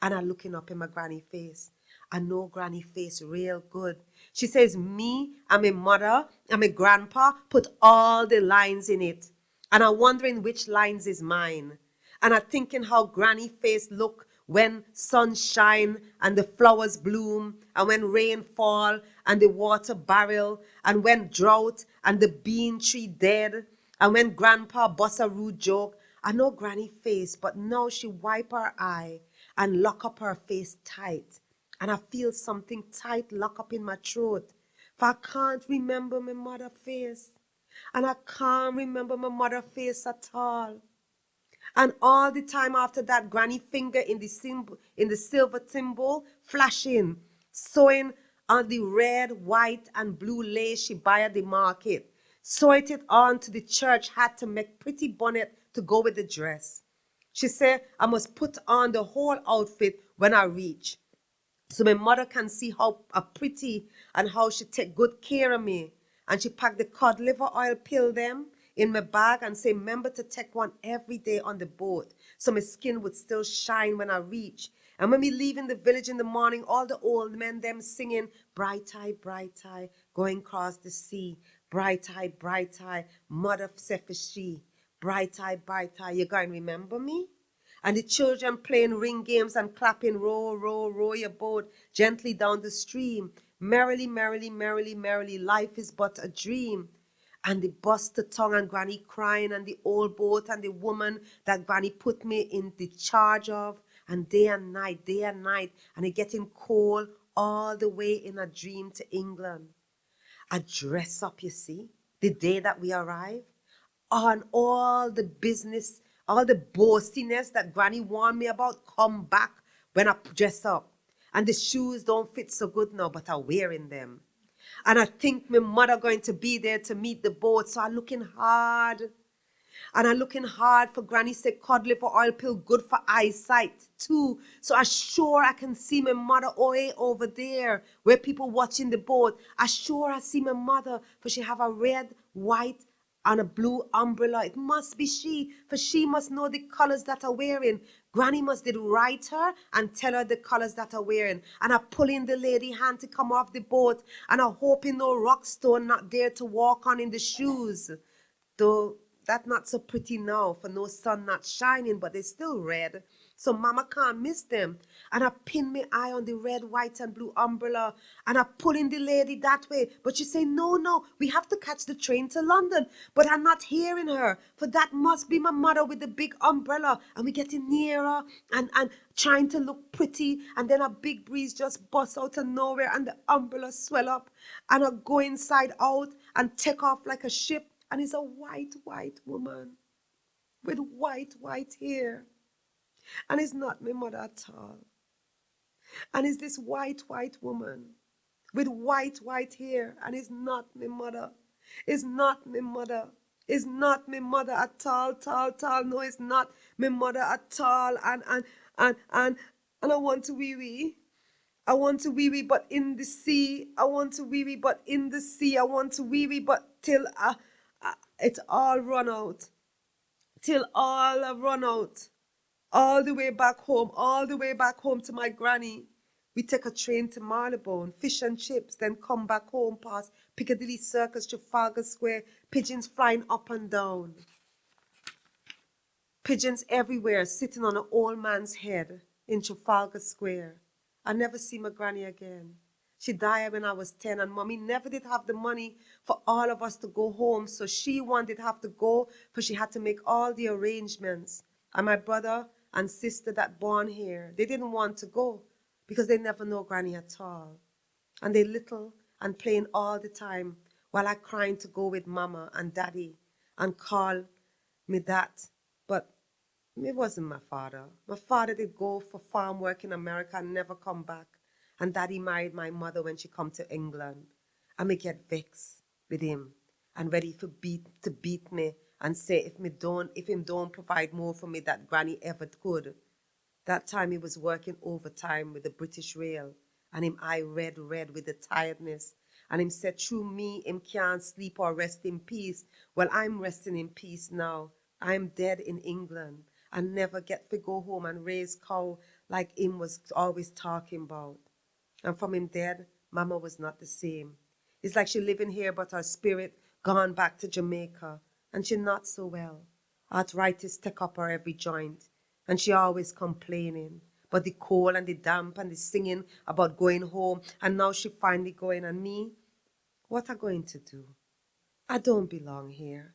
And I looking up in my Granny face. I know Granny face real good. She says, me and my mother and my grandpa put all the lines in it. And I'm wondering which lines is mine. And I'm thinking how Granny face look when sun shine and the flowers bloom, and when rain fall and the water barrel, and when drought and the bean tree dead, and when Grandpa bust a rude joke. I know Granny face, but now she wipe her eye and lock up her face tight. And I feel something tight lock up in my throat, for I can't remember my mother face. And I can't remember my mother face at all. And all the time after that, Granny finger in the silver thimble flashing, sewing on the red, white, and blue lace she buy at the market. Sewed it on to the church hat to make pretty bonnet to go with the dress. She said I must put on the whole outfit when I reach, so my mother can see how pretty and how she take good care of me. And she packed the cod liver oil pill them in my bag and say, remember to take one every day on the boat, so my skin would still shine when I reach. And when we leave in the village in the morning, all the old men them singing, bright eye, going across the sea. Bright eye, mother said for she. Bright eye, you going to remember me? And the children playing ring games and clapping, row, row, row your boat gently down the stream. Merrily, merrily, merrily, merrily, life is but a dream. And the busted tongue and Granny crying, and the old boat and the woman that Granny put me in the charge of, and day and night, and it getting cold all the way in a dream to England. I dress up, you see, the day that we arrive, on all the business, all the boastiness that Granny warned me about come back when I dress up. And the shoes don't fit so good now, but I'm wearing them. And I think my mother going to be there to meet the boat, so I'm looking hard. And I'm looking hard for Granny say cod liver oil pill good for eyesight too. So I sure I can see my mother way over there where people watching the boat. I sure I see my mother, for she have a red, white, and a blue umbrella. It must be she, for she must know the colors that are wearing. Granny must did write her and tell her the colors that are wearing. And I pull in the lady hand to come off the boat, and I hoping no rock stone not there to walk on in the shoes. Though that not so pretty now, for no sun not shining, but they still red. So mama can't miss them. And I pin my eye on the red, white, and blue umbrella. And I pull in the lady that way. But she say, no, we have to catch the train to London. But I'm not hearing her, for that must be my mother with the big umbrella. And we getting nearer and trying to look pretty. And then a big breeze just busts out of nowhere and the umbrella swell up. And I go inside out and take off like a ship. And it's a white woman with white hair. And it's not my mother at all. And it's this white woman with white hair. And it's not my mother. It's not my mother. It's not my mother at all. No, it's not my mother at all. And I want to wee. I want to wee, but in the sea. I want to wee, but in the sea. I want to wee, but till it's all run out. Till all I run out. All the way back home to my granny. We take a train to Marylebone, fish and chips, then come back home past Piccadilly Circus, Trafalgar Square, pigeons flying up and down. Pigeons everywhere, sitting on an old man's head in Trafalgar Square. I never see my granny again. She died when I was 10, and mommy never did have the money for all of us to go home, so she wanted to have to go, for she had to make all the arrangements. And my brother and sister that born here, they didn't want to go because they never know granny at all. And they little and playing all the time while I crying to go with mama and daddy and call me that. But it wasn't my father. My father did go for farm work in America and never come back. And daddy married my mother when she come to England. And me get vexed with him and ready to beat me and say if him don't provide more for me that granny ever could. That time he was working overtime with the British Rail, and him eye red with the tiredness. And him said, through me, him can't sleep or rest in peace. Well, I'm resting in peace now. I'm dead in England and never get to go home and raise cow like him was always talking about. And from him dead, mama was not the same. It's like she living here, but her spirit gone back to Jamaica. And she not so well. Arthritis take up her every joint. And she always complaining. But the cold and the damp and the singing about going home. And now she finally going. And me, what I going to do? I don't belong here.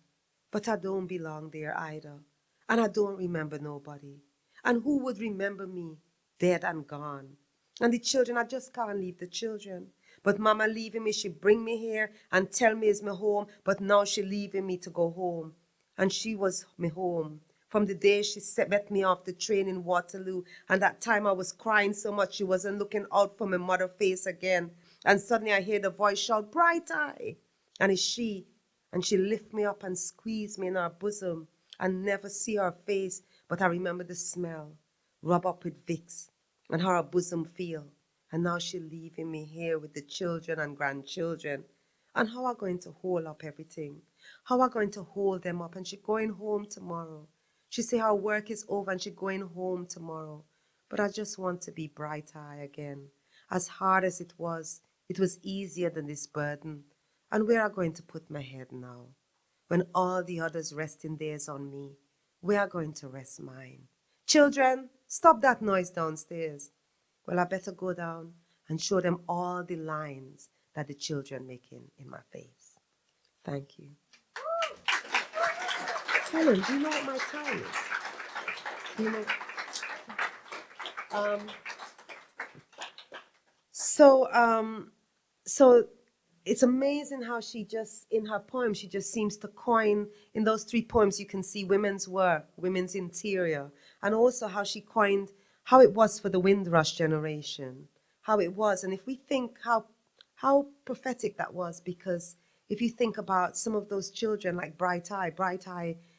But I don't belong there either. And I don't remember nobody. And who would remember me? Dead and gone. And the children, I just can't leave the children. But mama leaving me, she bring me here and tell me it's my home. But now she leaving me to go home. And she was my home. From the day she met me off the train in Waterloo. And that time I was crying so much she wasn't looking out for my mother's face again. And suddenly I hear the voice shout, bright eye. And it's she. And she lift me up and squeeze me in her bosom. And never see her face. But I remember the smell. Rub up with Vicks. And how her bosom feel. And now she leaving me here with the children and grandchildren. And how am I going to hold up everything? How am I going to hold them up? And she going home tomorrow. She say her work is over and she going home tomorrow. But I just want to be bright eye again. As hard as it was easier than this burden. And where am I going to put my head now? When all the others resting theirs on me, where am I going to rest mine? Children, stop that noise downstairs. Well, I better go down and show them all the lines that the children making in my face. Thank you. Helen, do you know what my time is? Do you know? So it's amazing how she just, in her poem, she just seems to coin, in those 3 poems you can see women's work, women's interior, and also how she coined how it was for the Windrush generation, how it was. And if we think how prophetic that was, because if you think about some of those children like Bright Eye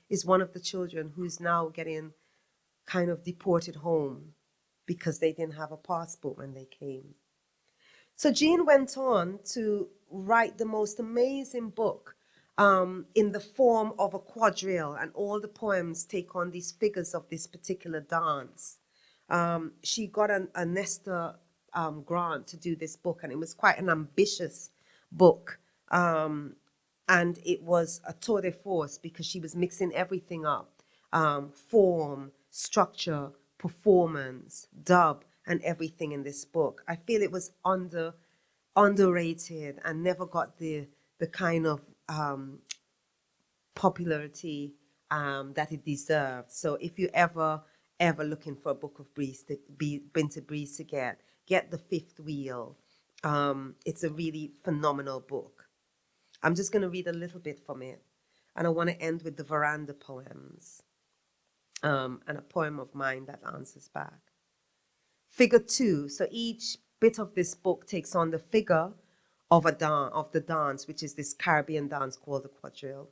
is one of the children who's now getting kind of deported home because they didn't have a passport when they came. So Jean went on to write the most amazing book in the form of a quadrille, and all the poems take on these figures of this particular dance. She got a Nestor grant to do this book, and it was quite an ambitious book. And it was a tour de force because she was mixing everything up, form, structure, performance, dub, and everything in this book. I feel it was underrated and never got the kind of popularity that it deserved. So if you ever looking for a book of Binta Breeze to get The Fifth Wheel. It's a really phenomenal book. I'm just going to read a little bit from it, and I want to end with the veranda poems and a poem of mine that answers back. Figure 2. So each bit of this book takes on the figure of the dance, which is this Caribbean dance called the quadrille.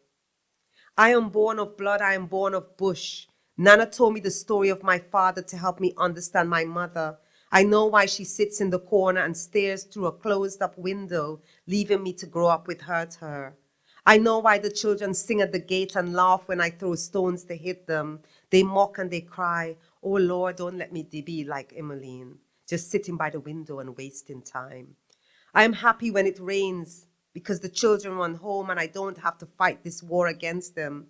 I am born of blood, I am born of bush. Nana told me the story of my father to help me understand my mother. I know why she sits in the corner and stares through a closed-up window, leaving me to grow up with her. I know why the children sing at the gate and laugh when I throw stones to hit them. They mock and they cry, oh Lord, don't let me be like Emmeline, just sitting by the window and wasting time. I am happy when it rains because the children run home and I don't have to fight this war against them.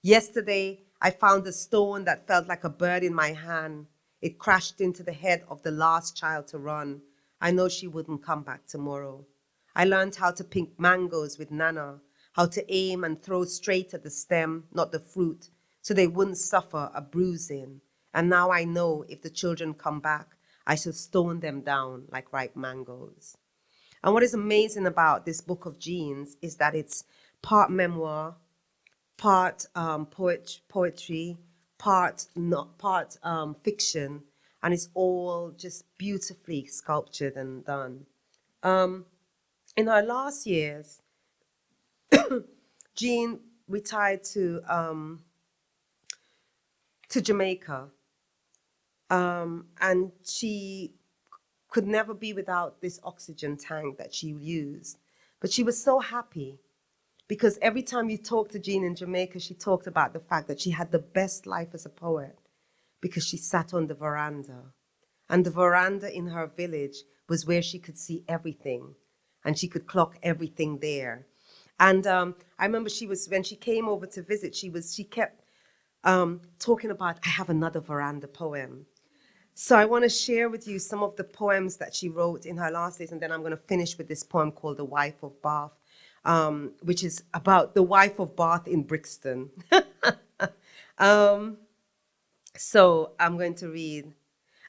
Yesterday, I found a stone that felt like a bird in my hand. It crashed into the head of the last child to run. I know she wouldn't come back tomorrow. I learned how to pick mangoes with Nana, how to aim and throw straight at the stem, not the fruit, so they wouldn't suffer a bruising. And now I know if the children come back, I shall stone them down like ripe mangoes. And what is amazing about this book of Jean's is that it's part memoir, part poetry, part fiction, and it's all just beautifully sculptured and done. In her last years, Jean retired to Jamaica, and she could never be without this oxygen tank that she used. But she was so happy because every time you talk to Jean in Jamaica, she talked about the fact that she had the best life as a poet because she sat on the veranda. And the veranda in her village was where she could see everything and she could clock everything there. And I remember when she came over to visit, she kept talking about, I have another veranda poem. So I want to share with you some of the poems that she wrote in her last days, and then I'm going to finish with this poem called The Wife of Bath, which is about the wife of Bath in Brixton. So I'm going to read.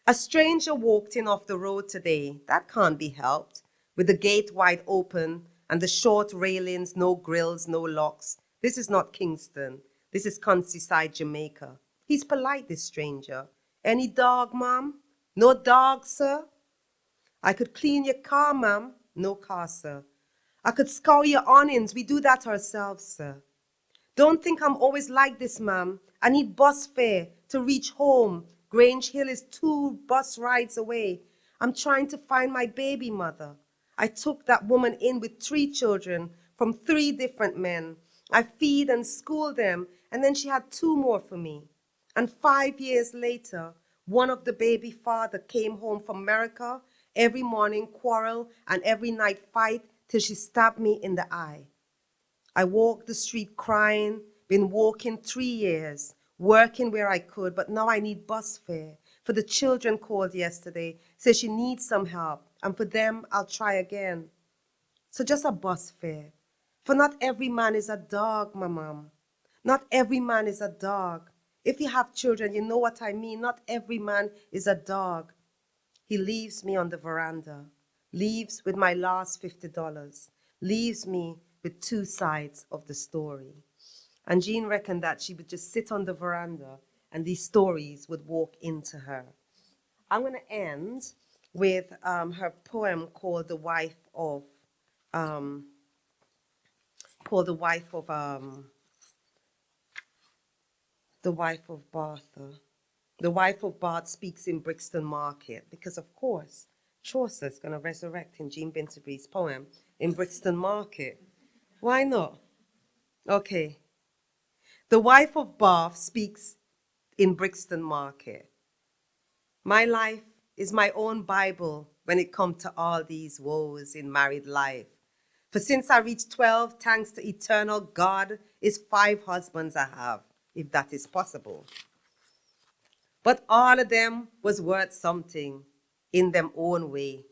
A stranger walked in off the road today. That can't be helped. With the gate wide open and the short railings, no grills, no locks. This is not Kingston. This is countryside Jamaica. He's polite, this stranger. Any dog, ma'am? No dog, sir? I could clean your car, ma'am. No car, sir. I could scour your awnings. We do that ourselves, sir. Don't think I'm always like this, ma'am. I need bus fare to reach home. Grange Hill is 2 bus rides away. I'm trying to find my baby mother. I took that woman in with 3 children from 3 different men. I feed and school them, and then she had 2 more for me. And 5 years later, one of the baby father came home from America, every morning quarrel and every night fight till she stabbed me in the eye. I walked the street crying, been walking 3 years, working where I could, but now I need bus fare. For the children called yesterday, said she needs some help, and for them I'll try again. So just a bus fare. For not every man is a dog, my mom. Not every man is a dog. If you have children, you know what I mean. Not every man is a dog. He leaves me on the veranda, leaves with my last $50, leaves me with 2 sides of the story. And Jean reckoned that she would just sit on the veranda and these stories would walk into her. I'm going to end with her poem called The Wife of the wife of Bath. The wife of Bath speaks in Brixton Market because, of course, Chaucer's going to resurrect in Jean Binterby's poem in Brixton Market. Why not? Okay. The wife of Bath speaks in Brixton Market. My life is my own Bible when it comes to all these woes in married life. For since I reached 12, thanks to eternal God, is 5 husbands I have, if that is possible. But all of them was worth something in them own way.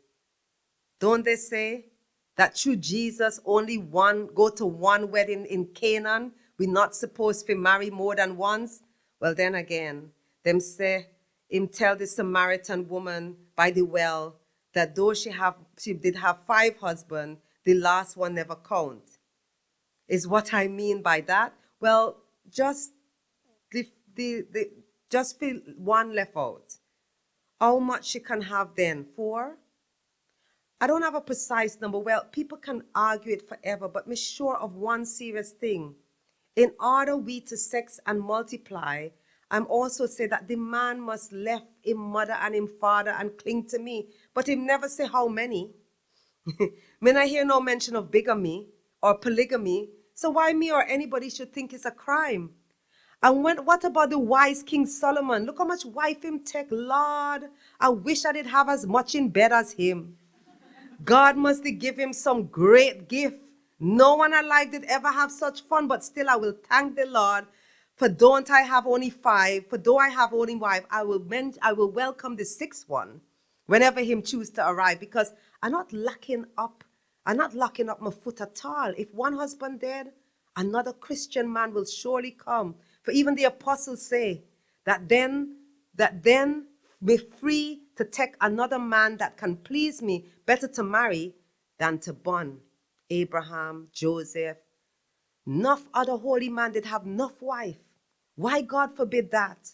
Don't they say that through Jesus only one go to one wedding in Canaan? We're not supposed to marry more than once? Well, then again, them say, him tell the Samaritan woman by the well that though she did have 5 husbands, the last one never count. Is what I mean by that? Well, just just feel one left out. How much she can have then? 4? I don't have a precise number. Well, people can argue it forever, but me sure of one serious thing. In order we to sex and multiply, I'm also say that the man must left him mother and him father and cling to me. But him never say how many. Me I hear no mention of bigamy or polygamy. So why me or anybody should think it's a crime? And what about the wise King Solomon? Look how much wife him take, Lord. I wish I did have as much in bed as him. God must give him some great gift. No one alive did ever have such fun, but still I will thank the Lord. For don't I have only 5, for though I have only wife, I will welcome the 6th one whenever him choose to arrive, because I'm not locking up my foot at all. If one husband dead, another Christian man will surely come. For even the apostles say that then be free to take another man that can please me, better to marry than to bun. Abraham, Joseph, enough other holy man did have enough wife. Why God forbid that?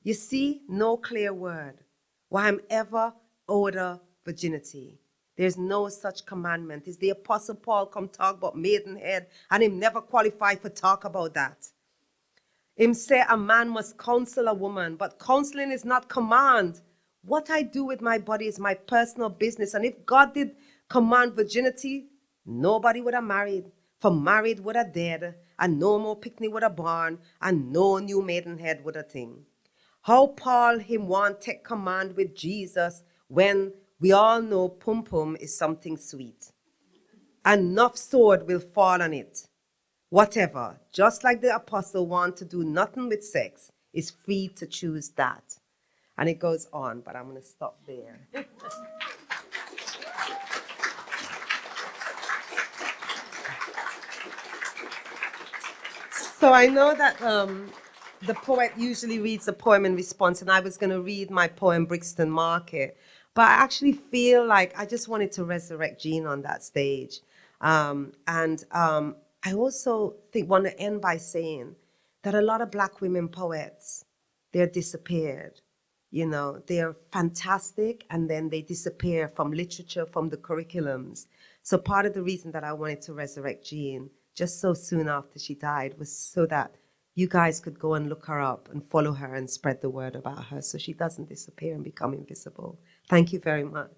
You see, no clear word. Why I'm ever order virginity. There's no such commandment. It's the Apostle Paul come talk about maidenhead, and him never qualified for talk about that. Him say a man must counsel a woman, but counseling is not command. What I do with my body is my personal business. And if God did command virginity, nobody would have married. For married would have dead, and no more picnic would have born, and no new maidenhead would have thing. How Paul him want take command with Jesus when we all know pum pum is something sweet. Enough sword will fall on it. Whatever, just like the apostle want to do nothing with sex, is free to choose that. And it goes on, but I'm going to stop there. So I know that the poet usually reads a poem in response, and I was going to read my poem, Brixton Market. But I actually feel like I just wanted to resurrect Jean on that stage. I also want to end by saying that a lot of Black women poets, they're disappeared. You know, they're fantastic, and then they disappear from literature, from the curriculums. So part of the reason that I wanted to resurrect Jean just so soon after she died was so that you guys could go and look her up and follow her and spread the word about her so she doesn't disappear and become invisible. Thank you very much.